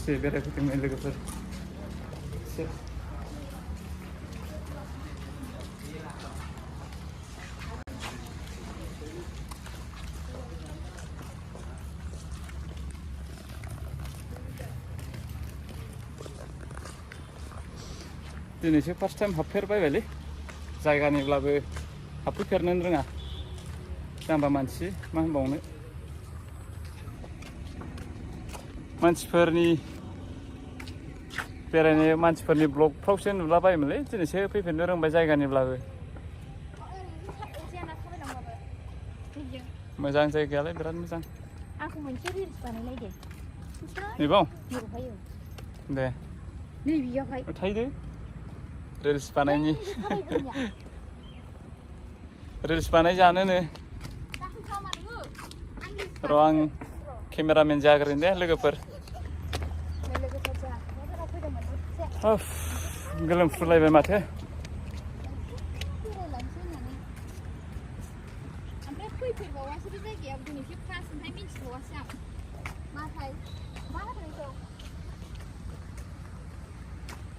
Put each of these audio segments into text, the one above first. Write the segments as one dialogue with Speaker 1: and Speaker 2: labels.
Speaker 1: दसे बेरायफैदोंमोन लोगोफोर एसे दिनैसो फार्स्ट टाइम हाबफेरबायलै जायगानिब्लाबो हाबफैफेरनोनो रोङा जाम्बा मानसि मा होनबावनो मानसिफोरनि बेरायनाय मानसिफोरनि ब्लगफ्रावसो नुलाबायोमोनलै दिनैसो फैफेरनो रोंबाय जायगानिब्लाबो मोजां जायगायालाय बिराद मोजां
Speaker 2: आंखौ मोनसे रिल्स बानायलाय दे
Speaker 1: नैबाव दे
Speaker 2: नै बियावहाय
Speaker 1: थाइदो रिल्स बानायनि रिल्स बानायजानोनो र' आं केमेरामेन जाग्रोन दे लोगोफोर गोलोमफ्रुलायबाय माथो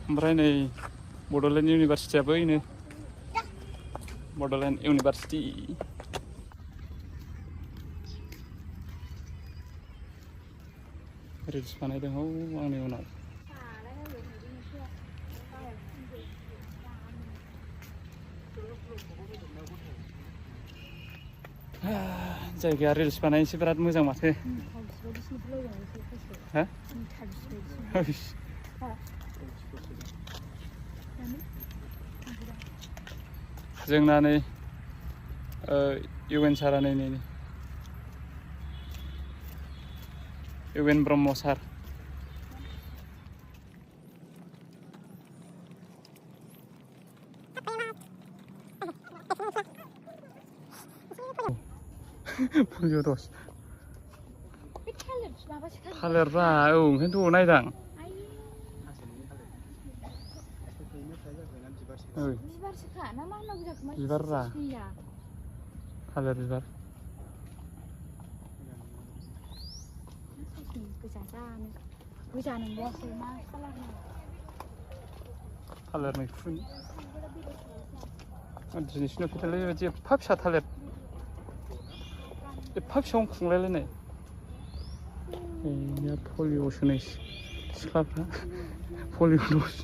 Speaker 1: ओमफ्राय नै बड'लेण्ड इउनिभारसिटियाबो बेनो बड'लेण्ड इउनिभारसिटि रिल्स बानायदों औ आंनि उनाव जायगाया रिल्स बानायनोसो बिराद मोजां माथो जोंना नै इउ एन सारा नै इउ एन ब्रह्म सार थालिर रा औ ओंखायनोथ' नायदां बिबार रा थालिर बिबार थालिर मैखुन दिनैसो नुफेरबाय बेबायदि एफा फिसा थालिर एफा फिसायावनो खुंलायलायनाय पलिअसो नै सिख्लाफ्रा पलिअ दस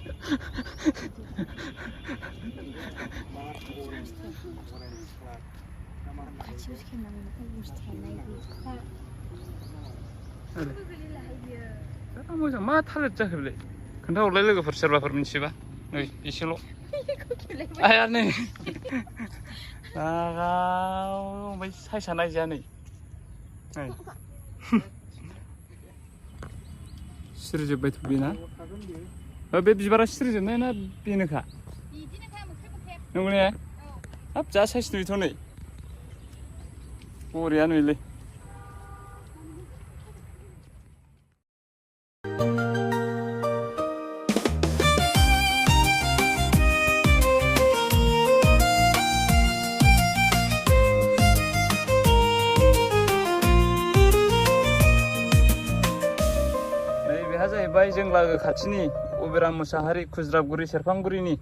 Speaker 1: मोजां मा थालिर जाखो बेलाय खोन्थाहरलाय लोगोफोर सोरबाफोर मिथियोबा नै एसेल' आया नै ओमफ्राय साइसआ नायजाया नै सिरिजोब्बायथ' बेना बे बिबारा सिरिजोबनाय ना बेनोखा नंगौ ने हाब जा साइस नुयोथ' नै बरिया नुयोलै जाहैबाय जों लागो खाथिनि अबिराम मुसाहारि खुज्राबगुरि सेरफांगुरिनि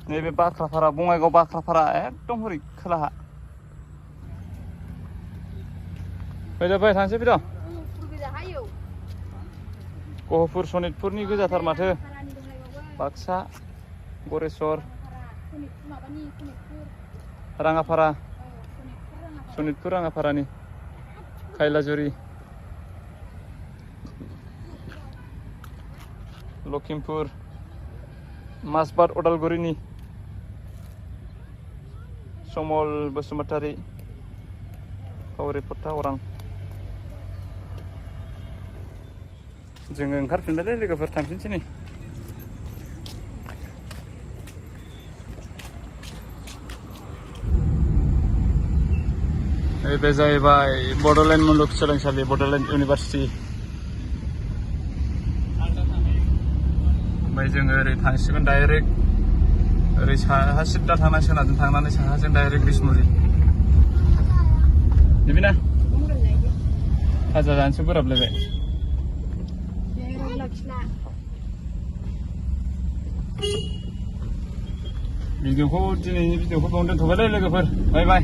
Speaker 1: नैबे बाख्राफारा बङाइगाव बाख्राफारा एकदम हरै खोलाहा फैजाबाय थांसै फैद' गहपुर सनितपुरनि गोजाथार माथो बाक्सा गरेस्वर राङाफारा सनितपुर राङाफारानि खायलाजुरि लखिमपुर माजबाट अदालगुरिनि समल बसुमतारी कावरिपट्टा अरां जोङो ओंखारफिनबायलै लोगोफोर थांफिनसै नै बे जाहैबाय बड'लेण्ड मुलुगसोलोंसालि बड'लेण्ड इउनिभारसिटि ओमफ्राय जोङो ओरै थांसिगोन डाइरेक्ट ओरै साहा सिद्दा थांना सोनाबजों थांनानै साहाजों डाइरेक्ट बिसमुरि नैबेना खाजा जानोसो बोराबलायबाय भिडिअखौ दिनैनि भिडिअखौ बावनो दोनथ'बायलै लोगोफोर बाय बाय